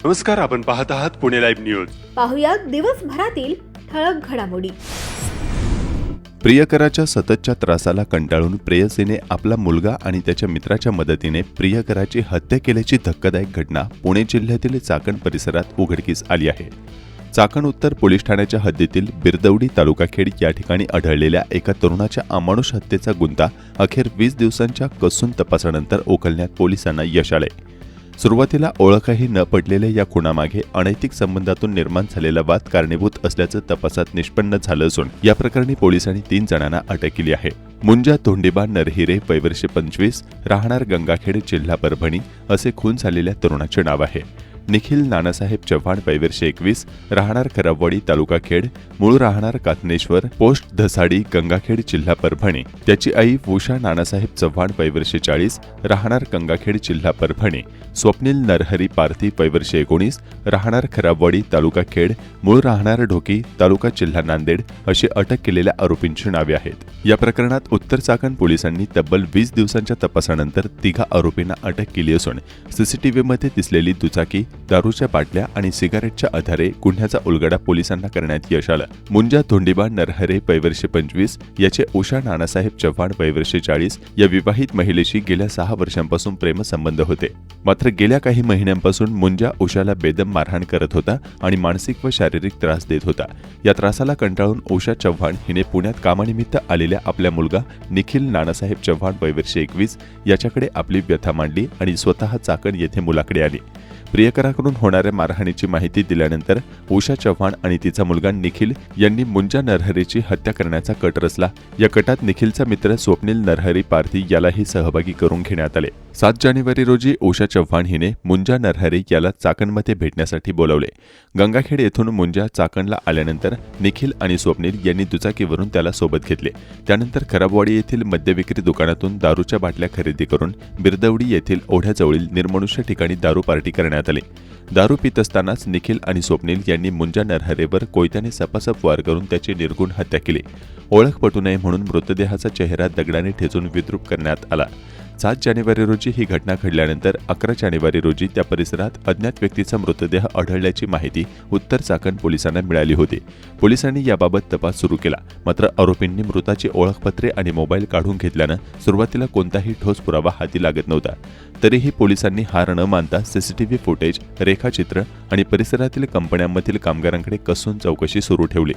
नमस्कार, आपण पाहत आहात पुणे लाईव्ह न्यूज. पाहुयात दिवसभरातील ठळक घडामोडी. प्रियकराच्या सततच्या त्रासाला कंटाळून प्रेयसीने आपला मुलगा आणि त्याच्या मित्राच्या मदतीने प्रियकराची हत्या केल्याची धक्कादायक घटना पुणे जिल्ह्यातील चाकण परिसरात उघडकीस आली आहे. चाकण उत्तर पोलीस ठाण्याच्या हद्दीतील बिरदवडी तालुकाखेड या ठिकाणी आढळलेल्या एका तरुणाच्या अमानुष हत्येचा गुंता अखेर 20 दिवसांच्या कसून तपासानंतर उकलण्यात पोलिसांना यश आले. सुरुवातीला ओळखही न पडलेल्या या खुनामागे अनैतिक संबंधातून निर्माण झालेला वाद कारणीभूत असल्याचं तपासात निष्पन्न झालं असून या प्रकरणी पोलिसांनी 3 जणांना अटक केली आहे. मुंजा तोंडीबा नरहिरे वय वर्ष 25 राहणार गंगाखेड जिल्हा परभणी असे खून झालेल्या तरुणाचे नाव आहे. निखिल नानासाहेब चव्हाण वय वर्ष 21 राहणार खराबवाडी तालुका खेड मूळ राहणार कातनेश्वर पोस्ट धसाडी गंगाखेड जिल्हा परभणी. त्याची आई उषा नानासाहेब चव्हाण वय वर्ष 40 राहणार गंगाखेड जिल्हा परभणी. स्वप्नील नरहरी पारथी वय वर्ष 19 राहणार खराबवाडी तालुका खेड मूळ राहणार ढोकी तालुका जिल्हा नांदेड अशी अटक केलेल्या आरोपींची नावे आहेत. या प्रकरणात उत्तर चाकण पोलिसांनी तब्बल 20 दिवसांच्या तपासानंतर 3 आरोपींना अटक केली असून सीसीटीव्हीमध्ये दिसलेली दुचाकी, दारूच्या बाटल्या आणि सिगारेटच्या आधारे गुन्ह्याचा उलगडा पोलिसांना करण्यात यश आलं. मुंजा धोंडीबा नरहरे वय वर्ष 25 याचे उषा नानासाहेब चव्हाण वय वर्ष 40 या विवाहित महिलेशी गेल्या 6 वर्षांपासून प्रेमसंबंध होते. मात्र गेल्या काही महिन्यांपासून मुंजा उषाला बेदम मारहाण करत होता आणि मानसिक व शारीरिक त्रास देत होता. या त्रासाला कंटाळून उषा चव्हाण हिने पुण्यात कामानिमित्त आलेल्या आपल्या मुलगा निखिल नानासाहेब चव्हाण वय वर्ष 21 याच्याकडे आपली व्यथा मांडली आणि स्वतः चाकण येथे मुलाकडे आली. प्रियकराकडून होणाऱ्या मारहाणीची माहिती दिल्यानंतर उषा चव्हाण आणि तिचा मुलगा निखिल यांनी मुंजा नरहरीची हत्या करण्याचा कट रचला. या कटात निखिलचा मित्र स्वप्नील नरहरी पारथी यालाही सहभागी करून घेण्यात आले. 7 जानेवारी रोजी उषा चव्हाण हिने मुंजा नरहरी याला चाकणमध्ये भेटण्यासाठी बोलावले. गंगाखेड येथून मुंजा चाकणला आल्यानंतर निखिल आणि स्वप्नील यांनी दुचाकीवरून त्याला सोबत घेतले. त्यानंतर खराबवाडी येथील मद्यविक्री दुकानातून दारूच्या बाटल्या खरेदी करून बिरदवडी येथील ओढ्याजवळील निर्मनुष्य ठिकाणी दारू पार्टी करण्यात आली. दारू पित असतानाच निखिल आणि स्वप्नील यांनी मुंजा नरहरेवर कोयत्याने सपासप वार करून त्याची निर्गुण हत्या केली. ओळख पटू नये म्हणून मृतदेहाचा चेहरा दगडाने ठेचून विद्रूप करण्यात आला. 7 जानेवारी रोजी ही घटना घडल्यानंतर 11 जानेवारी रोजी त्या परिसरात अज्ञात व्यक्तीचा मृतदेह आढळल्याची माहिती उत्तर चाकण पोलिसांना मिळाली होती. पोलिसांनी याबाबत तपास सुरू केला. मात्र आरोपींनी मृताची ओळखपत्रे आणि मोबाईल काढून घेतल्यानं सुरुवातीला कोणताही ठोस पुरावा हाती लागत नव्हता. तरीही पोलिसांनी हार न मानता सीसीटीव्ही फुटेज, रेखाचित्र आणि परिसरातील कंपन्यांमधील कामगारांकडे कसून चौकशी सुरू ठेवली.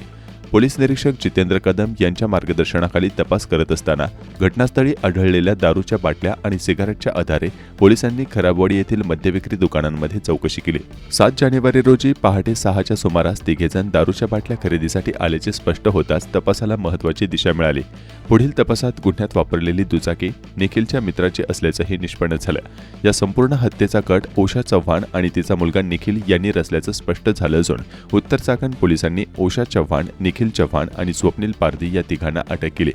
पोलीस निरीक्षक जितेंद्र कदम यांच्या मार्गदर्शनाखाली तपास करत असताना घटनास्थळी आढळलेल्या दारूच्या बाटल्या आणि सिगारेटच्या आधारे पोलिसांनी खराबवाडी येथील मद्यविक्री दुकानांमध्ये चौकशी केली. 7 जानेवारी रोजी पहाटे 6च्या सुमारास 3 जण दारूच्या बाटल्या खरेदीसाठी आल्याचे स्पष्ट होताच तपासाला महत्त्वाची दिशा मिळाली. पुढील तपासात गुन्ह्यात वापरलेली दुचाकी निखिलच्या मित्राची असल्याचंही निष्पन्न झालं. या संपूर्ण हत्येचा कट उषा चव्हाण आणि तिचा मुलगा निखिल यांनी रचल्याचं स्पष्ट झालं असून उत्तर चाकण पोलिसांनी उषा चव्हाण, निखिल चव्हाण आणि स्वप्नील पारधी या 3घांना अटक केली.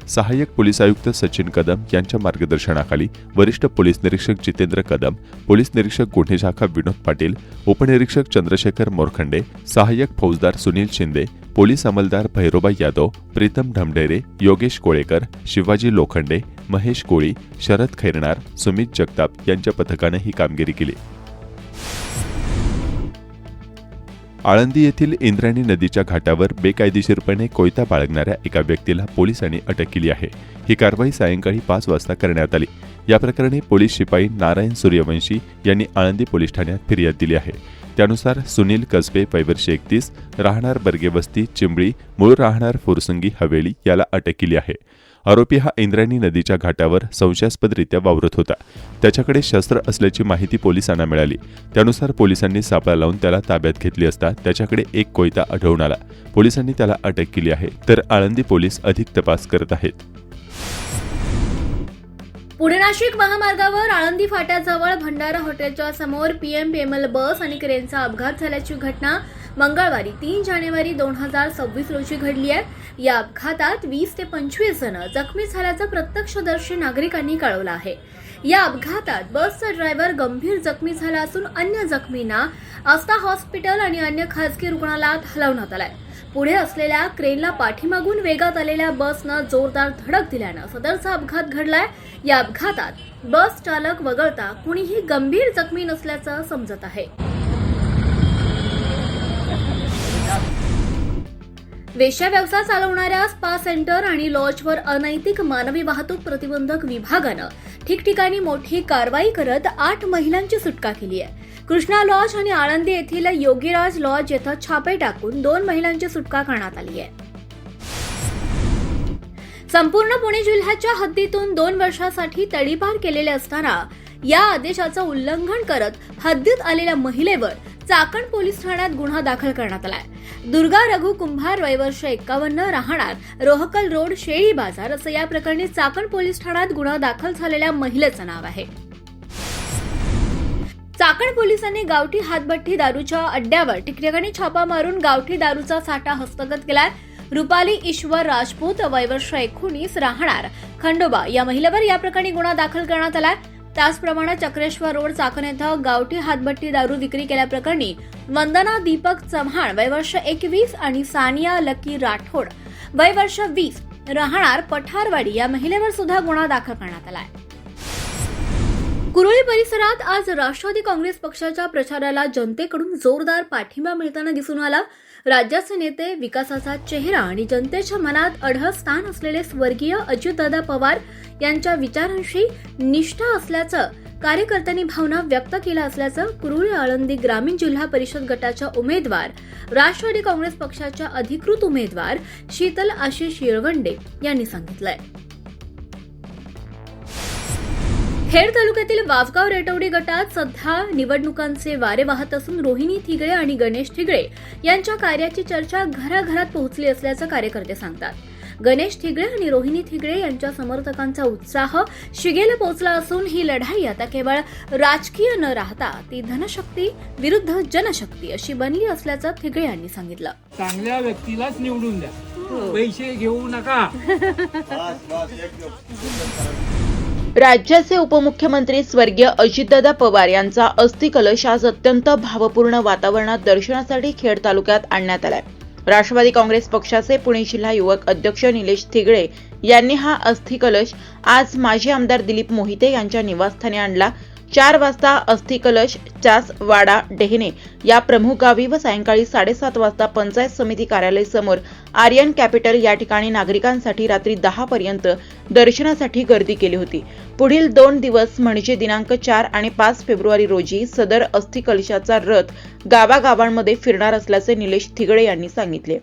सहाय्यक पोलीस आयुक्त सचिन कदम यांच्या मार्गदर्शनाखाली वरिष्ठ पोलीस निरीक्षक जितेंद्र कदम, पोलीस निरीक्षक गुन्हे शाखा विनोद पाटील, उपनिरीक्षक चंद्रशेखर मोरखंडे, सहाय्यक फौजदार सुनील शिंदे, पोलीस अंमलदार भैरोबा यादव, प्रीतम ढमढेरे, योगेश कोळेकर, शिवाजी लोखंडे, महेश कोळी, शरद खैरनार, सुमित जगताप यांच्या पथकानं ही कामगिरी केली. आळंदी येथील इंद्रायणी नदीच्या घाटावर बेकायदेशीरपणे कोयता बाळगणाऱ्या एका व्यक्तीला पोलिसांनी अटक केली आहे. ही कारवाई सायंकाळी 5 वाजता करण्यात आली. या प्रकरणी पोलीस शिपाई नारायण सूर्यवंशी यांनी आळंदी पोलीस ठाण्यात फिर्याद दिली आहे. त्यानुसार सुनील कसबे वय वर्ष 31 राहणार बर्गेवस्ती चिंबळी मूळ राहणार फुरसंगी हवेली याला अटक केली आहे. आरोपी हा इंद्रायणी नदीच्या घाटावर संशयास्पदरित्या वावरत होता. त्याच्याकडे शस्त्र असल्याची माहिती पोलिसांना मिळाली. त्यानुसार पोलिसांनी सापळा लावून त्याला ताब्यात घेतली असता त्याच्याकडे एक कोयता आढळून आला. पोलिसांनी त्याला अटक केली आहे, तर आळंदी पोलीस अधिक तपास करत आहेत. पुणे नाशिक महामार्गावर आळंदी फाट्याजवळ भंडारा हॉटेलच्या समोर PMPML बस आणि क्रेनचा अपघात झाल्याची घटना मंगळवारी 3 जानेवारी 2026 रोजी घडली आहे. या अपघातात 20 ते 25 जण जखमी झाल्याचं प्रत्यक्षदर्शी नागरिकांनी कळवलं आहे. या अपघातात बसचा ड्रायव्हर गंभीर जखमी झाला असून अन्य जखमींना आस्था हॉस्पिटल आणि अन्य खासगी रुग्णालयात हलवण्यात आलंय. पुढे असलेल्या क्रेनला पाठीमागून वेगात आलेल्या बसनं जोरदार धडक दिल्यानं सदरचा अपघात घडलाय. या अपघातात बस चालक वगळता कुणीही गंभीर जखमी नसल्याचं समजत आहे. वेश्या व्यवसाय चालवणाऱ्या स्पा सेंटर आणि लॉजवर अनैतिक मानवी वाहतूक प्रतिबंधक विभागानं ठिकठिकाणी मोठी कारवाई करत 8 महिलांची सुटका केली आहे. कृष्णा लॉज आणि आळंदी येथील योगीराज लॉज येथे छापे टाकून 2 महिलांची सुटका करण्यात आली आहे. संपूर्ण पुणे जिल्ह्याच्या हद्दीतून 2 वर्षांसाठी तडीपार केलेले असताना या आदेशाचं उल्लंघन करत हद्दीत आलेल्या महिलेवर चाकण पोलीस ठाण्यात गुन्हा दाखल करण्यात आलाय. दुर्गा रघु कुंभार वय वर्ष 51 राहणार रोहकल रोड शेळी बाजार असं या प्रकरणी चाकण पोलीस ठाण्यात गुन्हा दाखल झालेल्या महिलेचं नाव आहे. चाकण पोलिसांनी गावठी हातभट्टी दारूच्या अड्ड्यावर ठिकठिकाणी छापा मारून गावठी दारूचा साठा हस्तगत केलाय. रुपाली ईश्वर राजपूत वय वर्ष 19 राहणार खंडोबा या महिलेवर या प्रकरणी गुन्हा दाखल करण्यात आलाय. त्याचप्रमाणे चक्रेश्वर रोड चाकण येथे गावठी हातभट्टी दारू विक्री केल्याप्रकरणी वंदना दीपक चव्हाण वय वर्ष 21 आणि सानिया लकी राठोड वय वर्ष 20 राहणार पठारवाडी या महिलेवर सुद्धा गुन्हा दाखल करण्यात आलाय. कुरोळी परिसरात आज राष्ट्रवादी काँग्रेस पक्षाच्या प्रचाराला जनतेकडून जोरदार पाठिंबा मिळताना दिसून आला. राज्याचे नेते, विकासाचा चेहरा आणि जनतेच्या मनात अढळ स्थान असलेले स्वर्गीय अजितदादा पवार यांच्या विचारांशी निष्ठा असल्याचं कार्यकर्त्यांनी भावना व्यक्त केला असल्याचं कुरोळी आळंदी ग्रामीण जिल्हा परिषद गटाच्या उमेदवार, राष्ट्रवादी काँग्रेस पक्षाच्या अधिकृत उमेदवार शीतल आशिष येळवंडे यांनी सांगितलंय. खेड तालुक्यातील वावगाव रेटवडी गटात सध्या निवडणुकांचे वारे वाहत असून रोहिणी थिगळे आणि गणेश थिगळे यांच्या कार्याची चर्चा घराघरात पोहोचली असल्याचं कार्यकर्ते सांगतात. गणेश थिगळे आणि रोहिणी थिगळे यांच्या समर्थकांचा उत्साह शिगेला पोहोचला असून ही लढाई आता केवळ राजकीय न राहता ती धनशक्ती विरुद्ध जनशक्ती अशी बनली असल्याचं थिगळे यांनी सांगितलं. चांगल्या व्यक्तीलाच निवडून द्या, पैसे घेऊ नका. राज्याचे उपमुख्यमंत्री स्वर्गीय अजितदादा पवार यांचा अस्थिकलश आज अत्यंत भावपूर्ण वातावरणात दर्शनासाठी खेड तालुक्यात आणण्यात आलाय. राष्ट्रवादी काँग्रेस पक्षाचे पुणे जिल्हा युवक अध्यक्ष निलेश थिगळे यांनी हा अस्थिकलश आज माजी आमदार दिलीप मोहिते यांच्या निवासस्थानी आणला. 4 वाजता अस्थिकलश चासवाडा डेहणे या प्रमुख गावी व सायंकाळी 7:30 वाजता पंचायत समिती कार्यालय समोर आर्यन कॅपिटल या ठिकाणी नागरिकांसाठी रात्री 10 पर्यंत दर्शनासाठी गर्दी केली होती. पुढील 2 दिवस म्हणजे दिनांक 4 आणि 5 फेब्रुवारी रोजी सदर अस्थिकलशाचा रथ गावागावांमध्ये फिरणार असल्याचे निलेश थिगळे यांनी सांगितले.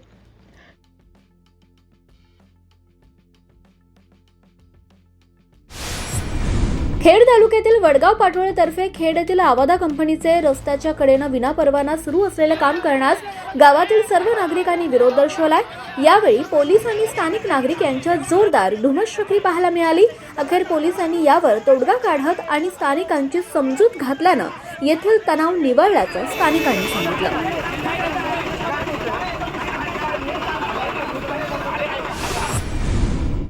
खेड तालुक्यातील वडगाव पाटोळेतर्फे खेड येथील आवादा कंपनीचे रस्त्याच्या कडेनं विनापरवाना सुरू असलेले काम करण्यास गावातील सर्व नागरिकांनी विरोध दर्शवलाय. यावेळी पोलीस आणि स्थानिक नागरिक यांच्यात जोरदार धुमश्चक्री पाहायला मिळाली. अखेर पोलिसांनी यावर तोडगा काढत आणि स्थानिकांची समजूत घातल्यानं येथील तणाव निवळल्याचं स्थानिकांनी सांगितलं.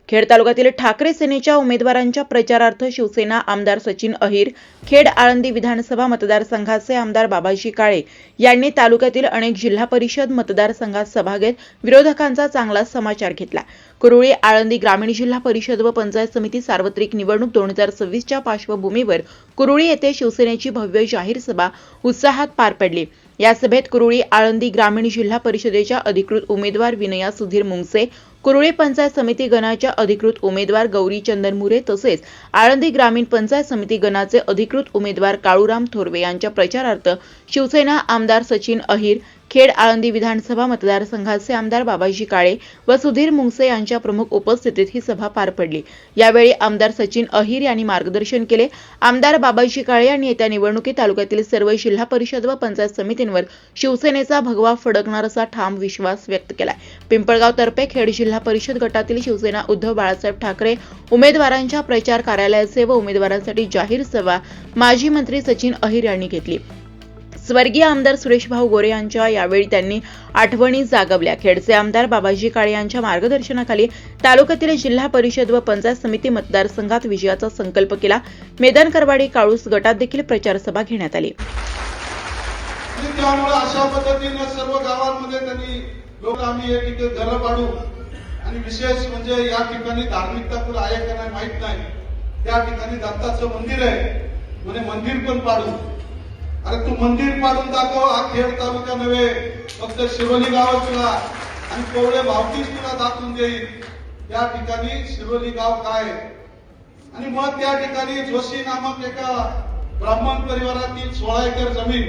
खेड तालुक्यातील ठाकरे सेनेच्या उमेदवारांच्या प्रचारार्थ शिवसेना आमदार सचिन अहिर, खेड आळंदी विधानसभा मतदारसंघाचे आमदार बाबाजी काळे यांनी तालुक्यातील अनेक जिल्हा परिषद मतदारसंघात सभा घेत विरोधकांचा चांगला समाचार घेतला. कुरोळी आळंदी ग्रामीण जिल्हा परिषद व पंचायत समिती सार्वत्रिक निवडणूक 2026च्या पार्श्वभूमीवर कुरोळी येथे शिवसेनेची भव्य जाहीर सभा उत्साहात पार पडली. या सभेत कुरोळी आळंदी ग्रामीण जिल्हा परिषदेच्या अधिकृत उमेदवार विनया सुधीर मुंगसे, कुरोळी पंचायत समिती गणाच्या अधिकृत उमेदवार गौरी चंदनमुरे तसेच आळंदी ग्रामीण पंचायत समिती गणाचे अधिकृत उमेदवार काळूराम थोरवे यांच्या प्रचारार्थ शिवसेना आमदार सचिन अहिर, खेड आळंदी विधानसभा मतदारसंघाचे आमदार बाबाजी काळे व सुधीर मुंगसे यांच्या प्रमुख उपस्थितीत ही सभा पार पडली. यावेळी आमदार सचिन अहिर यांनी मार्गदर्शन केले. आमदार बाबाजी काळे यांनी येत्या निवडणुकीत तालुक्यातील सर्व जिल्हा परिषद व पंचायत समितींवर शिवसेनेचा भगवा फडकणार असा ठाम विश्वास व्यक्त केला. पिंपळगाव तर्फे खेड जिल्हा परिषद गटातील शिवसेना उद्धव बाळासाहेब ठाकरे उमेदवारांच्या प्रचार कार्यालयाचे व उमेदवारांसाठी जाहीर सभा माजी मंत्री सचिन अहिर यांनी घेतली. स्वर्गीय आमदार सुरेशभाऊ गोरे यांच्या यावेळी त्यांनी आठवणी जागवल्या. खेडचे आमदार बाबाजी काळे यांच्या मार्गदर्शनाखाली तालुक्यातील जिल्हा परिषद व पंचायत समिती मतदारसंघात विजयाचा संकल्प केला. मैदान करवाडी काळूस गटात देखील प्रचार सभा घेण्यात आली. त्यामुळे अशा पद्धतीने सर्व गावांमध्ये त्यांनी लोक आम्ही एक इथे घरं पाडू आणि विशेष म्हणजे या ठिकाणी धार्मिकता पुढे आहे का नाही माहित नाही. त्या ठिकाणी दत्ताचं मंदिर आहे म्हणजे मंदिर पण पाडू. अरे तू मंदिर पाडून दाखव. हा खेड तालुका नव्हे फक्त शिरोली गावातला आणि कोवळे भावकीच तुला दाखवून देईल त्या ठिकाणी शिरोली गाव काय आहे. आणि मग त्या ठिकाणी जोशी नामक एका ब्राह्मण परिवारातील 16 एकर जमीन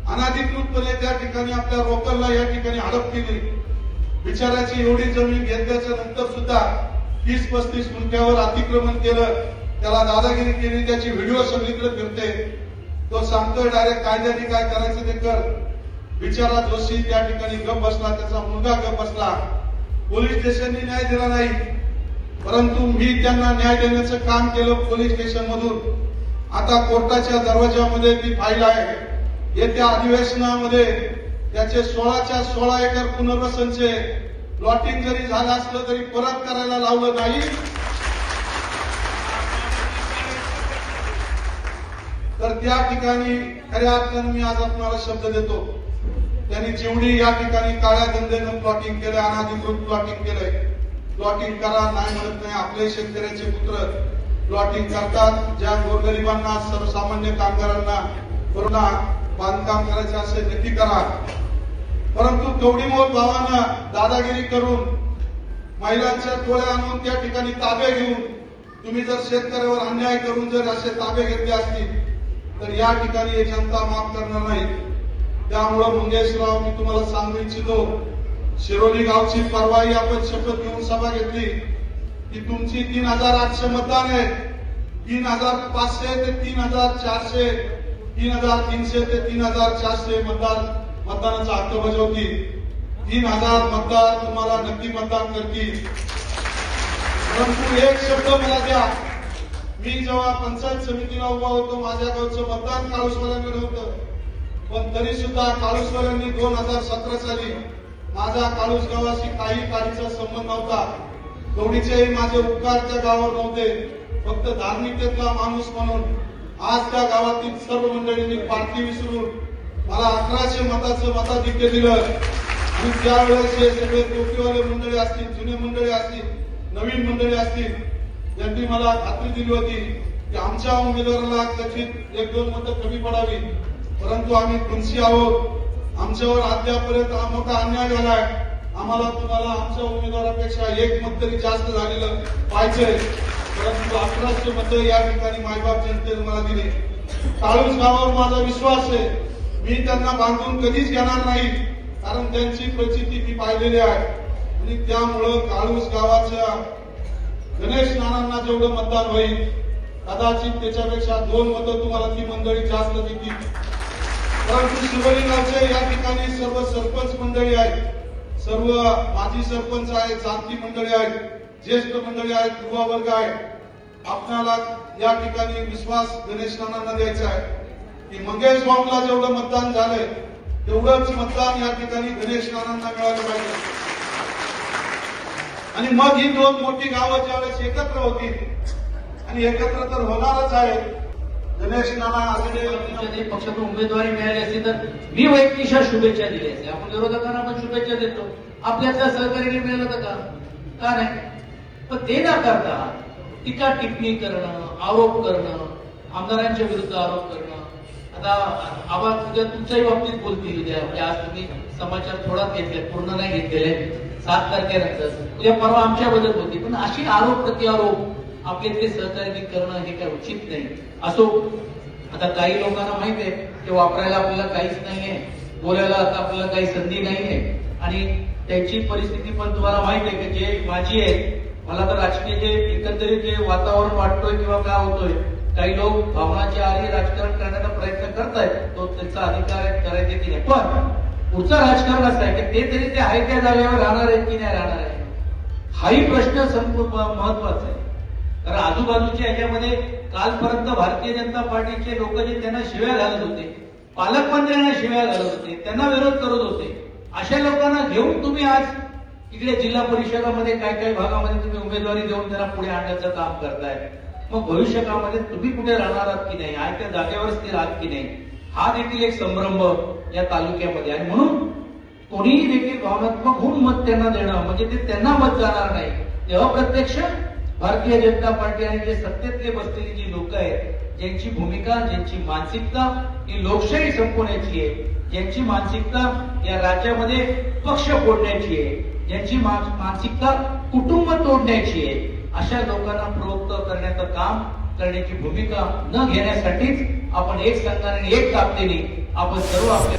अनाधिकृतपणे त्या ठिकाणी आपल्या रोकलला या ठिकाणी हडप केली. बिचाराची एवढी जमीन घेतल्याच्या नंतर सुद्धा 30-35 गुंठ्यावर अतिक्रमण केलं, त्याला दादागिरी केली, त्याची व्हिडिओ सगळीकडे फिरते. तो सांगतोय डायरेक्ट कायद्याने काय करायचं ते कर. बिचारा जोशी त्या ठिकाणी गप बसला, त्याचा मुलगा गप बसला. पोलीस स्टेशननी न्याय दिला नाही, परंतु मी त्यांना न्याय देण्याचं काम केलं पोलीस स्टेशन मधून. आता कोर्टाच्या दरवाजामध्ये ती फाईल आहे. येत्या अधिवेशनामध्ये त्याचे 16च्या 16 एकर पुनर्वसनचे प्लॉटिंग जरी झालं असलं तरी परत करायला लावलं नाही. तर त्या ठिकाणी खऱ्या अर्थानं मी आज आपल्याला शब्द देतो, त्यांनी जेवढी या ठिकाणी काळ्या धंद्यानं प्लॉटिंग केलं, अनाधिकृत प्लॉटिंग केलंय, प्लॉटिंग करा नाही म्हणत नाही. आपले शेतकऱ्याचे पुत्र प्लॉटिंग करतात. ज्या गोरगरिबांना, सर्वसामान्य कामगारांना पूर्ण बांधकाम करायचे असेल नक्की करा. परंतु कवडीमोल भावानं दादागिरी करून महिलांच्या टोळ्या आणून त्या ठिकाणी ताबे घेऊन तुम्ही जर शेतकऱ्यावर अन्याय करून जर असे ताबे घेतले असतील तर या ठिकाणी हे जनता माफ करणार नाही. त्यामुळं मंगेशराव, मी तुम्हाला सांगू इच्छितो, शिरोली गावची परवाही आपण शपथ घेऊन सभा घेतली की तुमची 3800 मतदान आहे. 3500 ते 3400, 3300 ते 3400 मतदानाचा हक्क बजावतील. 3000 मतदार तुम्हाला नक्की मतदान करतील. परंतु एक शब्द मला द्या, मी जेव्हा पंचायत समितीला उभा होतो माझ्या गावचं मतदान काळुसवाल्यांकडे होतं, पण तरी सुद्धा काळुसवाल्यांनी 2017 साली माझा काळूस गावाशी काही काळीचा संबंध नव्हता. कवडीचेही माझे उपकार त्या गावावर नव्हते, फक्त धार्मिकतेतला माणूस म्हणून आज त्या गावातील सर्व मंडळींनी पार्टी विसरून मला 1100 मताचं मताधिक्य दिलं. आणि त्यावेळेस हे सगळे टोपीवाले मंडळी असतील, जुने मंडळी असतील, नवीन मंडळी असतील, त्यांनी मला खात्री दिली होती की आमच्या उमेदवाराला कदाचित 1-2 मतं कमी पडावी, परंतु आम्ही खुनशी आहोत. आमच्यावर अद्यापर्यंत हा मोठा अन्याय झालाय. आम्हाला तुम्हाला आमच्या उमेदवारापेक्षा 1 मत तरी जास्त झालेलं पाहिजे. परंतु 1100 मतं या ठिकाणी मायबाप जनतेने मला दिली. काळूस गावावर माझा विश्वास आहे. मी त्यांना बांधून कधीच घेणार नाही, कारण त्यांची परिस्थिती मी पाहिलेली आहे. आणि त्यामुळं काळूस गावाच्या गणेश नानांना जेवढं मतदान होईल कदाचित त्याच्यापेक्षा 2 मतं तुम्हाला ती मंडळी जास्त देतील. परंतु शिरोली गावचे या ठिकाणी सर्व सरपंच मंडळी आहेत, सर्व माजी सरपंच आहेत, जाणती मंडळी आहेत, ज्येष्ठ मंडळी आहेत, युवा वर्ग आहे. आपल्याला या ठिकाणी विश्वास गणेश नानांना द्यायचा आहे की मंगेश भाऊला जेवढं मतदान झालंय तेवढंच मतदान या ठिकाणी गणेश नानांना मिळालं पाहिजे. आणि मग ही 2 मोठी गावं ज्यावेळेस एकत्र होतील, आणि एकत्र तर होणारच आहे. गणेश नाना असले पक्षातून उमेदवारी मिळाली असती तर मी वैयक्तिक शुभेच्छा दिल्या असत्या. आपण विरोधकांना पण शुभेच्छा देतो, आपल्यातल्या सहकार्याने मिळालं तर का नाही. पण ते न करता टीका टिप्पणी करणं, आरोप करणं, आमदारांच्या विरुद्ध आरोप करणं. आता आवाज उद्या तुमच्याही बाबतीत बोलतील उद्या, म्हणजे आज तुम्ही समाचार थोडाच घेतले, पूर्ण नाही घेतलेले, 7 तारखेनंतर उद्या परवा आमच्याबद्दल बोलतील. पण अशी आरोप प्रत्यारोप आपल्यातले सहकार्याने करणं हे काय उचित नाही. असो, आता काही लोकांना माहित आहे ते वापरायला आपल्याला काहीच नाहीये, बोलायला आता आपल्याला काही संधी नाहीये. आणि त्यांची परिस्थिती पण तुम्हाला माहित आहे की जे माझी आहे, मला तर राजकीय जे एकंदरीत जे वातावरण वाटतोय किंवा काय होतोय, काही लोक भावनाच्या आधी राजकारण करण्याचा प्रयत्न करतायत, तो त्यांचा अधिकार आहे, करायचे की नाही. पण पुढचं राजकारण असं आहे की ते तरी ते आहे त्या जागेवर राहणार आहेत की नाही राहणार आहे, हाही प्रश्न संपूर्ण महत्वाचा आहे. कारण आजूबाजूच्या ह्याच्यामध्ये कालपर्यंत भारतीय जनता पार्टीचे लोक जे त्यांना शिव्या घालत होते, पालकमंत्र्यांना शिव्या घालत होते, त्यांना विरोध करत होते, अशा लोकांना घेऊन तुम्ही आज इकडे जिल्हा परिषदामध्ये काही भागामध्ये तुम्ही उमेदवारी देऊन त्यांना पुढे आणण्याचं काम करताय. मग भविष्यकाळामध्ये तुम्ही कुठे राहणार आहात की नाही, आहे त्या जागेवर स्थिर आहात की नाही, हा देखील एक संभ्रम या तालुक्यामध्ये आहे. म्हणून कोणीही देखील भावनात्मक होऊन मत त्यांना देणं म्हणजे ते त्यांना मत जाणार नाही. तेव्हा प्रत्यक्ष भारतीय जनता पार्टी आणि जे सत्तेतले बसलेली जी लोक आहेत, ज्यांची भूमिका, ज्यांची मानसिकता ही लोकशाही संपवण्याची आहे, ज्यांची मानसिकता या राज्यामध्ये पक्ष फोडण्याची आहे, ज्यांची मानसिकता कुटुंब तोडण्याची आहे, अशा लोकांना प्रवृत्त करण्याचं काम करण्याची भूमिका न घेण्यासाठीच आपण एक संघाने आणि एक ताकदीने आपण सर्व आपल्या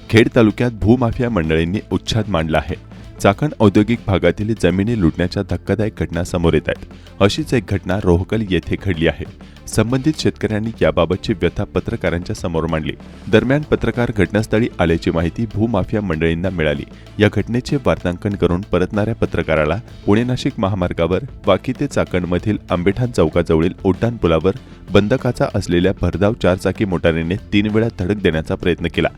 खेड तालुक्यात भूमाफिया मंडळींनी उच्छाद मांडला आहे. चाकण औद्योगिक भागातील जमिनी लुटण्याच्या धक्कादायक घटना समोर येत आहेत. अशीच एक घटना रोहकल येथे घडली आहे. संबंधित शेतकऱ्यांनी याबाबतची व्यथा पत्रकारांच्या समोर मांडली. दरम्यान पत्रकार घटनास्थळी आल्याची माहिती भूमाफिया मंडळींना मिळाली. या घटनेचे वार्तांकन करून परतणाऱ्या पत्रकाराला पुणे नाशिक महामार्गावर वाकी ते चाकणमधील आंबेठाण चौकाजवळील उड्डाणपुलावर बंदकाचा असलेल्या भरधाव 4 चाकी मोटारीने 3 वेळा धडक देण्याचा प्रयत्न केला.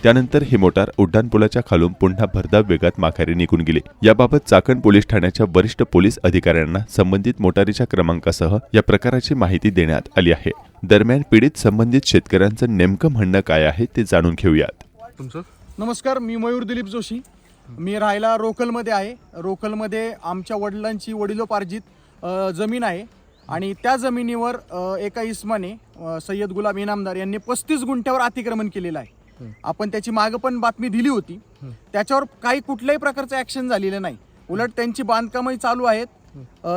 त्यानंतर ही मोटार उड्डाणपुलाच्या खालून पुन्हा भरधाव वेगात माघारी निघून गेली. याबाबत चाकण पोलीस ठाण्याच्या वरिष्ठ पोलीस अधिकाऱ्यांना संबंधित मोटारीच्या क्रमांकासह या प्रकाराची माहिती देण्यात आली आहे. दरम्यान पीडित संबंधित शेतकऱ्यांचं नेमकं म्हणणं काय आहे ते जाणून घेऊयात. तुमचं नमस्कार, मी मयूर दिलीप जोशी. मी राहायला रोकलमध्ये आहे. रोकलमध्ये आमच्या वडिलांची वडिलोपार्जित जमीन आहे आणि त्या जमिनीवर एका इस्माने सय्यद गुलाम इनामदार यांनी 35 गुंठ्यावर अतिक्रमण केलेलं आहे. आपण त्याची मागं पण बातमी दिली होती. त्याच्यावर काही कुठल्याही प्रकारचं ॲक्शन झालेलं नाही. उलट त्यांची बांधकामही चालू आहेत.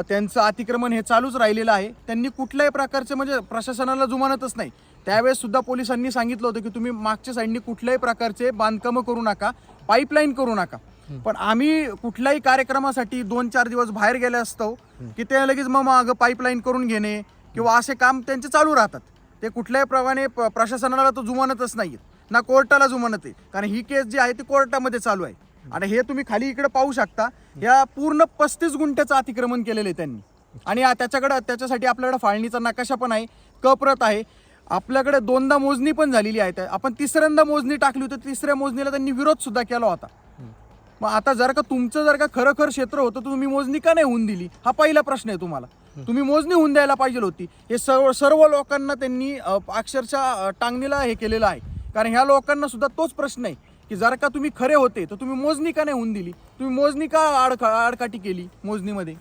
त्यांचं अतिक्रमण हे चालूच राहिलेलं आहे. त्यांनी कुठल्याही प्रकारचे म्हणजे प्रशासनाला जुमानतच नाही. त्यावेळेस सुद्धा पोलिसांनी सांगितलं होतं की तुम्ही मागच्या साईडनी कुठल्याही प्रकारचे बांधकामं करू नका, पाईपलाईन करू नका. पण आम्ही कुठल्याही कार्यक्रमासाठी 2-4 दिवस बाहेर गेले असतो की ते लगेच मग मागं पाईपलाईन करून घेणे किंवा असे काम त्यांचे चालू राहतात. ते कुठल्याही प्रमाणे प्रशासनाला तो जुमानतच नाही, ना कोर्टाला जुमानत आहे. कारण ही केस जी आहे ती कोर्टामध्ये चालू आहे. आणि हे तुम्ही खाली इकडे पाहू शकता, या पूर्ण 35 गुंठ्याचं अतिक्रमण केलेलं आहे त्यांनी. आणि त्याच्यासाठी आपल्याकडे फाळणीचा नकाशा पण आहे, कप्रत आहे. आपल्याकडे 2दा मोजणी पण झालेली आहे. आपण 3ऱ्यांदा मोजणी टाकली होती. 3ऱ्या मोजणीला त्यांनी विरोध सुद्धा केला होता. मग आता जर का तुमचं खरं क्षेत्र होतं तर तुम्ही मोजणी का नाही होऊन दिली, हा पहिला प्रश्न आहे तुम्हाला. तुम्ही मोजणी होऊन द्यायला पाहिजे होती. हे सर्व लोकांना त्यांनी अक्षरशः टांगणीला हे केलेलं आहे. कारण ह्या लोकांना सुद्धा तोच प्रश्न आहे की जर का तुम्ही खरे होते तर तुम्ही मोजणी का नाही होऊन दिली, तुम्ही मोजणी का आडकाठी केली मोजणीमध्ये.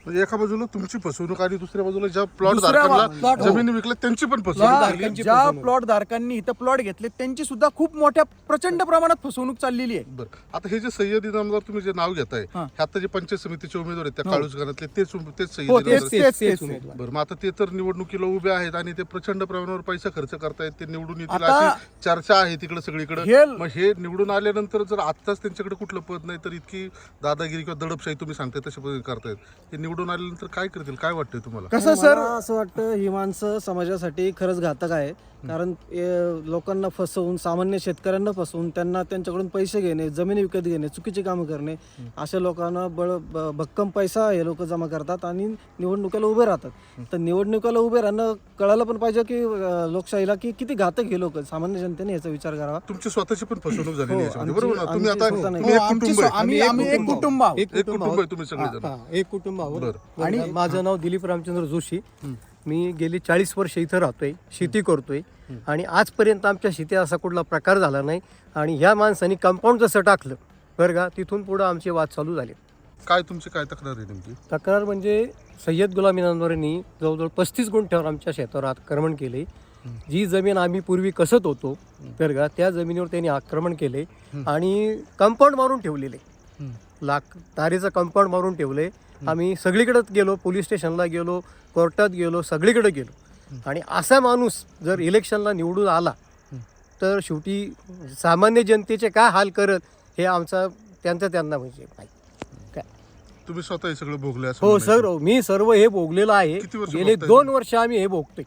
म्हणजे एका बाजूला तुमची फसवणूक आणि दुसऱ्या बाजूला ज्या प्लॉट धारकांना जमिनी विकल्या त्यांची पण फसवणूक. ज्या प्लॉट धारकांनी इथं प्लॉट घेतले त्यांची सुद्धा खूप मोठ्या प्रचंड प्रमाणात फसवणूक चाललेली आहे. बरं, आता हे जे सय्यद इनामदार तुम्ही जे नाव घेताय, हे आता जे पंचायत समितीचे उमेदवार आहेत त्या काळूच घरातले तेच सय्यद इनामदार. बरं, मग आता ते तर निवडणुकीला उभे आहेत आणि ते प्रचंड प्रमाणावर पैसा खर्च करतायत. ते निवडून येतील अशी चर्चा आहे तिकडे सगळीकडे. मग हे निवडून आल्यानंतर जर आत्ताच त्यांच्याकडे कुठलं पद नाही तर इतकी दादागिरी किंवा दडपशाही तुम्ही सांगताय तशा पद्धतीने करतायत, हे निवडून आल्यानंतर काय करतील, काय वाटतंय तुम्हाला? कसं सर, असं वाटतं ही माणसं समाजासाठी खरंच घातक आहे. कारण लोकांना फसवून, सामान्य शेतकऱ्यांना फसवून त्यांना त्यांच्याकडून पैसे घेणे, जमिनी विकत घेणे, चुकीची कामं करणे, अशा लोकांना भक्कम पैसा हे लोक जमा करतात आणि निवडणुकीला उभे राहतात. तर निवडणुकीला उभे राहणं कळायला पण पाहिजे की लोकशाहीला की किती घातक हे लोक. सामान्य जनतेने याचा विचार करावा. तुमची स्वतःची पण फसवणूक झालेली आहे, बरोबर ना? तुम्ही आता आम्ही एक कुटुंब आहोत. एक कुटुंब आहे तुम्ही सगळेजण. एक कुटुंब आहोत. आणि माझं नाव दिलीप रामचंद्र जोशी. मी गेली 40 वर्ष इथं राहतोय, शेती करतोय आणि आजपर्यंत आमच्या शेतीत असा कुठला प्रकार झाला नाही. आणि ह्या माणसांनी कंपाऊंड जसं टाकलं बरं का, तिथून पुढं आमचे वाद चालू झाले. काय तुमची काय तक्रार आहे नेमकी? तक्रार म्हणजे सय्यद गुलाम इनामदारांनी जवळजवळ 35 गुंठ्यावर आमच्या शेतावर आक्रमण केले. जी जमीन आम्ही पूर्वी कसत होतो बरं का, त्या जमिनीवर त्यांनी आक्रमण केले आणि कंपाऊंड मारून ठेवलेले, तारेचं कंपाऊंड मारून ठेवले. आम्ही सगळीकडेच गेलो, पोलीस स्टेशनला गेलो, कोर्टात गेलो, सगळीकडे गेलो. आणि असा माणूस जर इलेक्शनला निवडून आला तर शेवटी सामान्य जनतेचे काय हाल करत हे त्यांना म्हणजे काय. तुम्ही स्वतः हे सगळं भोगले? हो सर, मी सर्व हे भोगलेलं आहे. गेले 2 वर्ष आम्ही हे भोगतोय.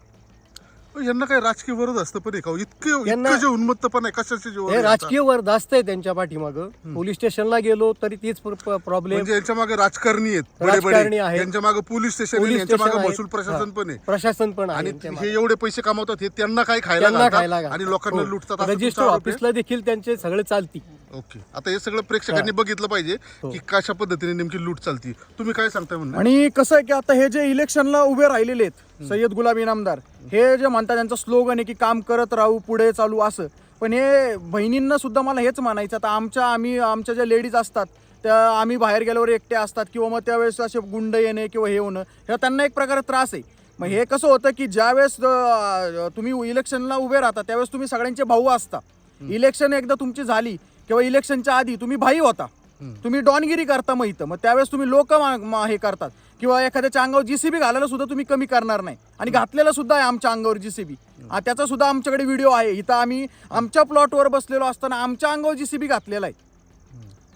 यांना काय राजकीय वरद असतं पण आहे का? इतकं जे उन्मत्तपण आहे, कशाचे हे राजकीय वर जास्त आहे त्यांच्या पाठीमागं. पोलीस स्टेशनला गेलो तरी तीच प्रॉब्लेम. म्हणजे यांच्या मागे राजकारणी आहेत, राजकारणी आहेत, यांच्या मागे पोलीस स्टेशन, यांच्या मागे महसूल प्रशासन पण आहे, प्रशासन पण आणि आहे. हे एवढे पैसे कमवतात हे त्यांना काय खायला घालतात आणि लोकांना लुटतात. रजिस्टर ऑफिसला देखील त्यांचे सगळे चालती. ओके, आता हे सगळं प्रेक्षकांनी बघितलं पाहिजे की कशा पद्धतीने नेमकी लूट चालती. तुम्ही काय सांगताय म्हणून? आणि कसं आहे की आता हे जे इलेक्शनला उभे राहिलेले आहेत सय्यद गुलाम इनामदार, हे जे म्हणतात त्यांचं स्लोगन आहे की काम करत राहू, पुढे चालू असं. पण हे बहिणींना सुद्धा मला हेच म्हणायचं, आता आमच्या ज्या लेडीज असतात त्या आम्ही बाहेर गेल्यावर एकट्या असतात किंवा मग त्यावेळेस असे गुंड येणे किंवा हे होणं, हे त्यांना एक प्रकारे त्रास आहे. मग हे कसं होतं की ज्यावेळेस तुम्ही इलेक्शनला उभे राहता त्यावेळेस तुम्ही सगळ्यांचे भाऊ असता. इलेक्शन एकदा तुमची झाली किंवा इलेक्शनच्या आधी तुम्ही भाई होता, तुम्ही डॉनगिरी करता मग इथं, मग त्यावेळेस तुम्ही लोक हे करतात किंवा एखाद्याच्या अंगावर जीसीबी घालायला सुद्धा तुम्ही कमी करणार नाही, आणि घातलेला सुद्धा आहे आमच्या अंगावर जीसीबी. त्याचा सुद्धा आमच्याकडे व्हिडिओ आहे. इथं आम्ही आमच्या प्लॉटवर बसलेलो असताना आमच्या अंगावर जीसीबी घातलेला आहे.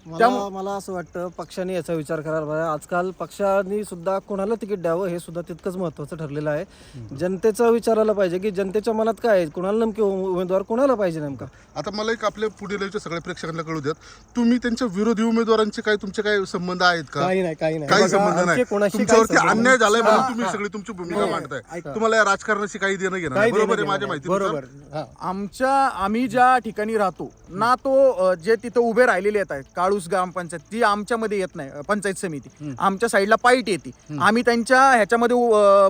मला असं वाटतं पक्षाने याचा विचार करायला पाहिजे. आजकाल पक्षाने सुद्धा कोणाला तिकीट द्यावं हे सुद्धा तितकंच महत्त्वाचं ठरलेलं आहे. जनतेचा विचारायला पाहिजे की जनतेच्या मनात काय आहे, कोणाला नेमके उमेदवार कोणाला पाहिजे नेमका. आता मला एक आपल्या पुढे लाईव्हच्या सगळ्या प्रेक्षकांना कळू द्यात, तुम्ही त्यांच्या विरोधी उमेदवारांचे तुमचे काय संबंध आहेत का? काही काही नाही. संबंध आमचे नाही. कोणाशी तुमच्यावरती काही अन्याय झालाय म्हणून हा, तुम्ही हा. सगळी तुमची भूमिका मांडताय. तुम्हाला या राजकारणाशी काही देणं घेणं नाही. बरोबर आहे माझ्या माहिती बरोबर. आम्ही ज्या ठिकाणी राहतो ना, तो जे तिथं उभे राहिलेले आहेत काळूस ग्रामपंचायत, ती आमच्यामध्ये येत नाही. पंचायत समिती आमच्या साईडला पाईट येते. आम्ही त्यांच्या ह्याच्यामध्ये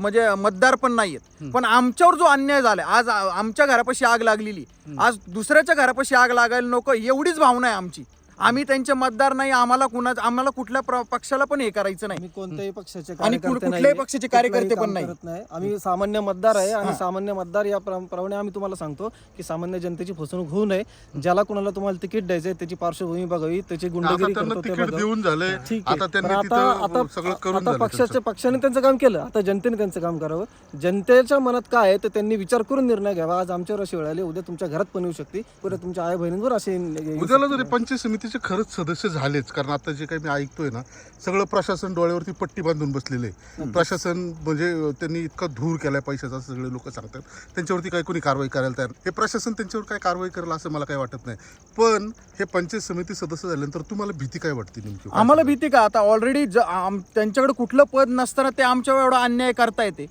म्हणजे मतदार पण नाही आहेत. पण आमच्यावर जो अन्याय झालाय, आज आमच्या घरापाशी आग लागलेली, आज दुसऱ्याच्या घरापाशी आग लागायला नको, एवढीच भावना आहे आमची. आम्ही त्यांचे मतदार नाही, आम्हाला कुठल्या पक्षाला पण हे करायचं नाही, कोणत्याही पक्षाचे आणि कुठल्याही पक्षाचे कार्यकर्ते पण नाही. आम्ही सामान्य मतदार आहे, आणि सामान्य मतदार या प्रमाणे आम्ही तुम्हाला सांगतो की सामान्य जनतेची फसवणूक होऊ नये. ज्याला कोणाला तुम्हाला तिकीट द्यायचंय त्याची पार्श्वभूमी बघावी, त्याची गुंडगिरी करतो ते बघावी. देऊन झाले. ठीक आहे. आता त्यांनी पण तिथं सगळं करून आता झालं. पक्षाने त्यांचं काम केलं, आता जनतेने त्यांचं काम करावं. जनतेच्या मनात काय आहे तर त्यांनी विचार करून निर्णय घ्यावा. आज आमच्यावर अशी वेळ आली, उद्या तुमच्या घरात पण येऊ शकते, उद्या तुमच्या आई बहिणींवर असे उद्याला जरी पंचायत समितीचे खरंच सदस्य झालेच, कारण आता जे काही मी ऐकतोय ना, सगळं प्रशासन डोळ्यावरती पट्टी बांधून बसलेले. प्रशासन म्हणजे त्यांनी इतका धूर केलाय पैशाचा, सगळे लोक सांगतात. त्यांच्यावरती काही कोणी कारवाई करायला तयार, हे प्रशासन त्यांच्यावर काय कारवाई करेल असं मला काही वाटत नाही. पण हे पंचायत समिती सदस्य झाल्यानंतर तुम्हाला भीती काय वाटते नेमकी? आम्हाला भीती का, आता ऑलरेडी त्यांच्याकडे कुठलं पद नसताना ते आमच्यावर एवढा अन्याय करता येते.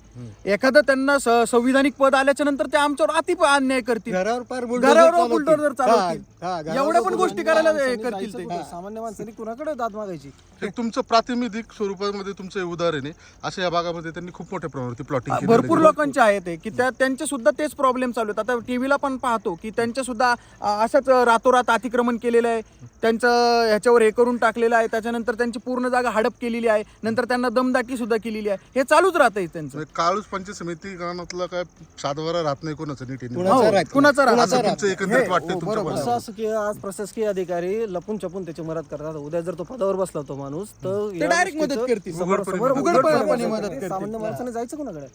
एखादं त्यांना संविधानिक पद आल्याच्या नंतर ते आमच्यावर अति अन्याय करतील, घरावर बुलडोझर चालवतील, एवढ्या पण गोष्टी करायला करतील ते. सामान्य माणसाने कुणाकडे दाद मागायची. हे तुमचं प्रातिनिधिक स्वरूपामध्ये तुमचं हे उदाहरण आहे. अशा या भागामध्ये त्यांनी खूप मोठ्या प्रमाणावरती प्लॉटिंग भरपूर लोकांचे आहेत ते, की त्यांचे सुद्धा तेच प्रॉब्लेम चालू आहेत. आता टीव्हीला पण पाहतो की त्यांच्या सुद्धा असंच रातोरात अतिक्रमण केलेलं आहे, त्यांचं ह्याच्यावर हे करून टाकलेलं आहे, त्याच्यानंतर त्यांची पूर्ण जागा हडप केलेली आहे, नंतर त्यांना दमदाटी सुद्धा केलेली आहे. हे चालूच राहतंय त्यांचं. काळूस पंचायत समिती गावातला काय सातबारा राहत नाही कोणाचं नीट कुणाचा एकंदरीत वाटतंय प्रशासकीय आज प्रशासकीय अधिकारी लपून छपून त्याची मदत करतात. उद्या जर तो पदावर बसला तो माणूस तर ते डायरेक्ट मदत करतील, उघडपणे मदत करतील. सामान्य माणसाने जायचं कोणाकडे,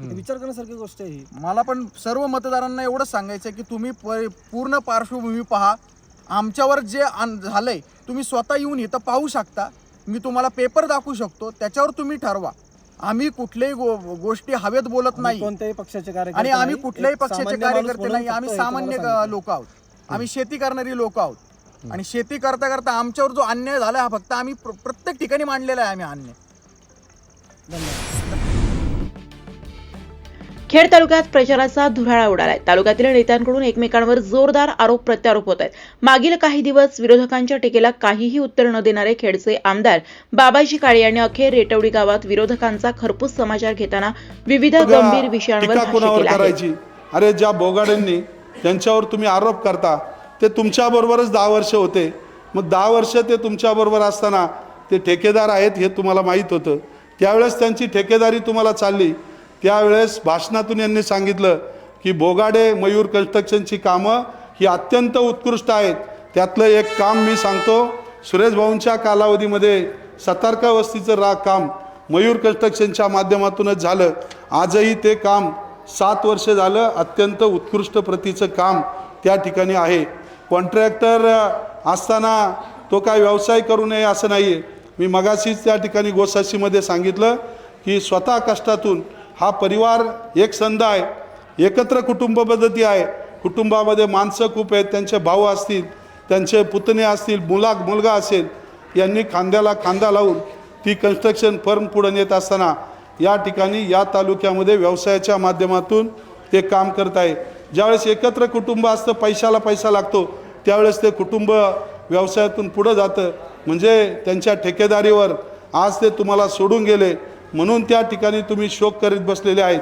विचार करण्यासारखी गोष्ट आहे ही. मला पण सर्व मतदारांना एवढंच सांगायचं की तुम्ही पूर्ण पार्श्वभूमी पहा. आमच्यावर जे झालंय तुम्ही स्वतः येऊन इथं पाहू शकता. मी तुम्हाला पेपर दाखवू शकतो, त्याच्यावर तुम्ही ठरवा. आम्ही कुठल्याही गोष्टी हवेत बोलत नाही, कोणत्याही पक्षाचे कार्यकर्ते आणि आम्ही नाही. कुठल्याही एक पक्षाचे सामान्य कार्यकर्ते माणूस नाही. म्हणून आम्ही फक्त हे सामान्य तुम्हाला सांगितलं. लोक आहोत. आम्ही शेती करणारी लोक आहोत, आणि शेती करता करता आमच्यावर जो अन्याय झाला हा फक्त आम्ही प्रत्येक ठिकाणी मांडलेला आहे. आम्ही अन्याय खेड तालुक्यात प्रचाराचा धुराळा उडालाय. तालुक्यातील नेत्यांकडून एकमेकांवर जोरदार आरोप प्रत्यारोप होत आहेत. मागील काही दिवस विरोधकांच्या टीकेला काहीही उत्तर न देणारे खेडचे आमदार बाबाजी काळे यांनी अखेर रेटवडी गावात विरोधकांचा खरपूस समाचार घेताना विविध गंभीर विषयांवर भाष्य केलं आहे. अरे ज्या बोगाड्यांनी त्यांच्यावर तुम्ही आरोप करता ते तुमच्याबरोबरच 10 वर्ष होते. मग 10 वर्ष ते तुमच्याबरोबर असताना ते ठेकेदार आहेत हे तुम्हाला माहीत होतं. त्यावेळेस त्यांची ठेकेदारी तुम्हाला चालली. त्यावेळेस भाषणातून यांनी सांगितलं की बोगाडे मयूर कन्स्ट्रक्शनची कामं ही अत्यंत उत्कृष्ट आहेत. त्यातलं एक काम मी सांगतो, सुरेश भाऊंच्या कालावधीमध्ये सतारका वस्तीचं काम मयूर कन्स्ट्रक्शनच्या माध्यमातूनच झालं. आजही ते काम 7 वर्ष झालं अत्यंत उत्कृष्ट प्रतीचं काम त्या ठिकाणी आहे. कॉन्ट्रॅक्टर असताना तो काय व्यवसाय करू नये असं नाही आहे. मी मगाशीच त्या ठिकाणी गोसाशीमध्ये सांगितलं की स्वतः कष्टातून हा परिवार एक संध आहे, एकत्र कुटुंब पद्धती आहे. कुटुंबामध्ये माणसं खूप आहेत, त्यांचे भाऊ असतील, त्यांचे पुतणे असतील, मुलगा असेल, यांनी खांद्याला खांदा लावून ती कन्स्ट्रक्शन फर्म पुढे नेत असताना या ठिकाणी या तालुक्यामध्ये व्यवसायाच्या माध्यमातून ते काम करत आहे. ज्यावेळेस एकत्र कुटुंब असतं, पैशाला पैसा लागतो, त्यावेळेस ते कुटुंब व्यवसायातून पुढं जातं. म्हणजे त्यांच्या ठेकेदारीवर आज ते तुम्हाला सोडून गेले म्हणून त्या ठिकाणी तुम्ही शोक करीत बसलेले आहेत.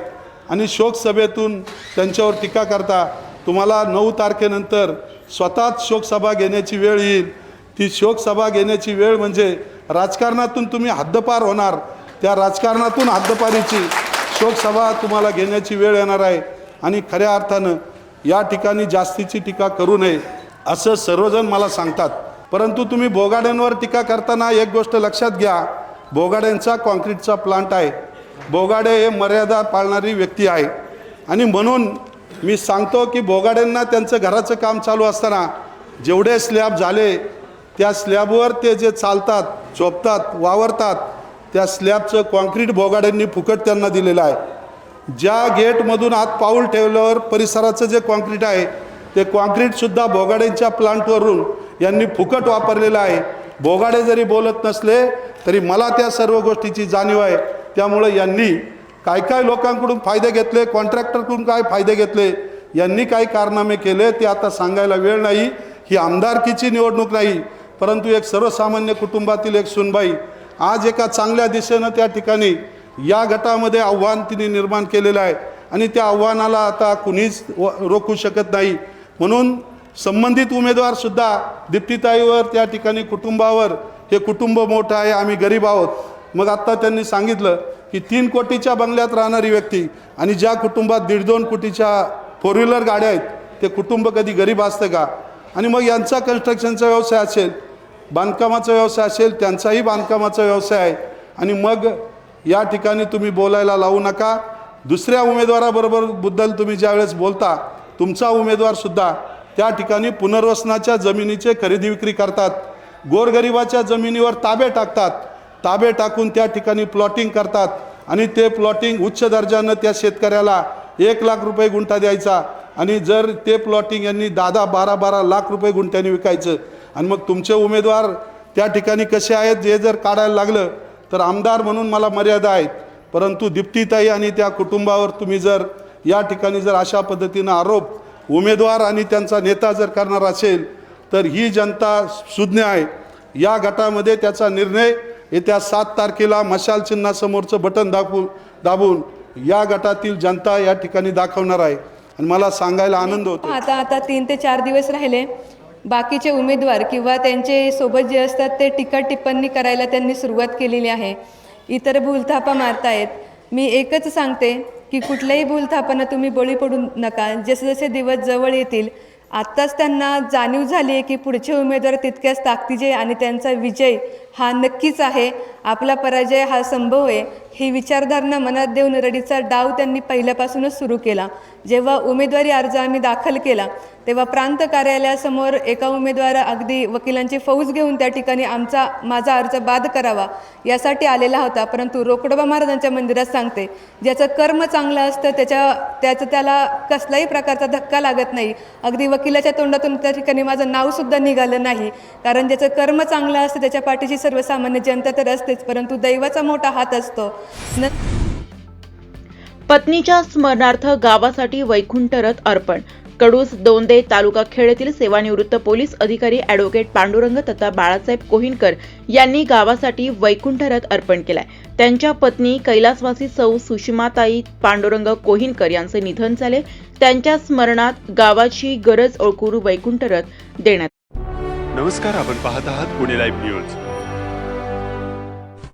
आणि शोक सभेतून त्यांच्यावर टीका करता. तुम्हाला 9 तारखेनंतर स्वतःच शोकसभा घेण्याची वेळ येईल. ती शोकसभा घेण्याची वेळ म्हणजे राजकारणातून तुम्ही हद्दपार होणार. त्या राजकारणातून हद्दपारीची शोकसभा तुम्हाला घेण्याची वेळ येणार आहे. आणि खऱ्या अर्थानं या ठिकाणी जास्तीची टीका करू नये. असं सर्वजण मला सांगतात. परंतु तुम्ही बोगाड्यांवर टीका करताना एक गोष्ट लक्षात घ्या, बोगाड्यांचा कॉन्क्रीटचा प्लांट आहे. बोगाडे हे मर्यादा पाळणारी व्यक्ती आहे आणि म्हणून मी सांगतो की बोगाड्यांना त्यांचं घराचं काम चालू असताना जेवढे स्लॅब झाले त्या स्लॅबवर ते जे चालतात, झोपतात, वावरतात, त्या स्लॅबचं कॉन्क्रीट बोगाड्यांनी फुकट त्यांना दिलेलं आहे. ज्या गेटमधून आत पाऊल ठेवल्यावर परिसराचं जे कॉन्क्रीट आहे ते कॉन्क्रीटसुद्धा बोगाड्यांच्या प्लांटवरून यांनी फुकट वापरलेलं आहे. बोगाडे जरी बोलत नसले तरी मला त्या सर्व गोष्टीची जाणीव आहे. त्यामुळे यांनी काय काय लोकांकडून फायदे घेतले, कॉन्ट्रॅक्टरकडून काय फायदे घेतले, यांनी काही कारनामे केले ते आता सांगायला वेळ नाही. ही आमदारकीची निवडणूक नाही, परंतु एक सर्वसामान्य कुटुंबातील एक सुनबाई आज एका चांगल्या दिशेनं त्या ठिकाणी या गटामध्ये आव्हान तिने निर्माण केलेलं आहे आणि त्या आव्हानाला आता कुणीच रोखू शकत नाही. म्हणून संबंधित उमेदवारसुद्धा दीप्तीताईवर, त्या ठिकाणी कुटुंबावर, हे कुटुंब मोठं आहे, आम्ही गरीब आहोत. मग आत्ता त्यांनी सांगितलं की 3 कोटीच्या बंगल्यात राहणारी व्यक्ती आणि ज्या कुटुंबात 1.5-2 कोटीच्या 4 व्हीलर गाड्या आहेत ते कुटुंब कधी गरीब असतं का? आणि मग यांचा कन्स्ट्रक्शनचा व्यवसाय असेल, बांधकामाचा व्यवसाय असेल, त्यांचाही बांधकामाचा व्यवसाय आहे. आणि मग या ठिकाणी तुम्ही बोलायला लावू नका. दुसऱ्या उमेदवाराबरोबर बद्दल तुम्ही ज्यावेळेस बोलता, तुमचा उमेदवारसुद्धा त्या ठिकाणी पुनर्वसनाच्या जमिनीचे खरेदी विक्री करतात, गोरगरिबाच्या जमिनीवर ताबे टाकतात, ताबे टाकून त्या ठिकाणी प्लॉटिंग करतात आणि ते प्लॉटिंग उच्च दर्जानं त्या शेतकऱ्याला 1 लाख रुपये गुंठा द्यायचा आणि जर ते प्लॉटिंग यांनी 10-12 लाख रुपये गुंठ्याने विकायचं. आणि मग तुमचे उमेदवार त्या ठिकाणी कसे आहेत हे जर काढायला लागलं तर आमदार म्हणून मला मर्यादा आहेत, परंतु दीप्तीताई आणि त्या कुटुंबावर तुम्ही जर या ठिकाणी जर अशा पद्धतीनं आरोप उमेदवार आणि त्यांचा नेता जर करणार असेल तर ही जनता सुज्ञ आहे. या गटामध्ये त्याचा निर्णय येत्या 7 तारखेला मशाल चिन्हासमोरचं बटन दाबून या गटातील जनता या ठिकाणी दाखवणार आहे. आणि मला सांगायला आनंद होतो. आता 3 ते 4 दिवस राहिले. बाकीचे उमेदवार किंवा त्यांचे सोबत जे असतात ते टीका टिप्पणी करायला त्यांनी सुरुवात केलेली आहे. इतर भूलथापा मारतायत. मी एकच सांगते की कुठल्याही भूलथापांना तुम्ही बळी पडू नका. जसे जसे दिवस जवळ येतील, आत्ताच त्यांना जाणीव झाली आहे की पुढचे उमेदवार तितक्याच ताकदीचे आणि त्यांचा विजय हा नक्कीच आहे, आपला पराजय हा संभव आहे, ही विचारधारणा मनात देऊन रडीचा डाव त्यांनी पहिल्यापासूनच सुरू केला. जेव्हा उमेदवारी अर्ज आम्ही दाखल केला तेव्हा प्रांत कार्यालयासमोर एका उमेदवार अगदी वकिलांची फौज घेऊन त्या ठिकाणी माझा अर्ज बाद करावा यासाठी आलेला होता. परंतु रोकडोबा महाराजांच्या मंदिरात सांगते, ज्याचं कर्म चांगलं असतं त्याला कसलाही प्रकारचा धक्का लागत नाही. अगदी वकिलाच्या तोंडातून त्या ठिकाणी माझं नावसुद्धा निघालं नाही, कारण ज्याचं कर्म चांगलं असतं त्याच्या पाठीशी सर्वसामान्य जनता तर असतेच, परंतु दैवाचा मोठा हात असतो. पत्नीच्या स्मरणार्थ गावासाठी वैकुंठ रथ अर्पण. कडूस दोंदे तालुका खेड येथील सेवानिवृत्त पोलीस अधिकारी ॲडव्होकेट पांडुरंग तथा बाळासाहेब कोहिनकर यांनी गावासाठी वैकुंठ रथ अर्पण केलाय. त्यांच्या पत्नी कैलासवासी सौ सुषमाताई पांडुरंग कोहिनकर यांचे निधन झाले. त्यांच्या स्मरणात गावाची गरज ओळखून वैकुंठ रथ देण्यात. नमस्कार, आपण पाहत आहात पुणे लाईव्ह न्यूज.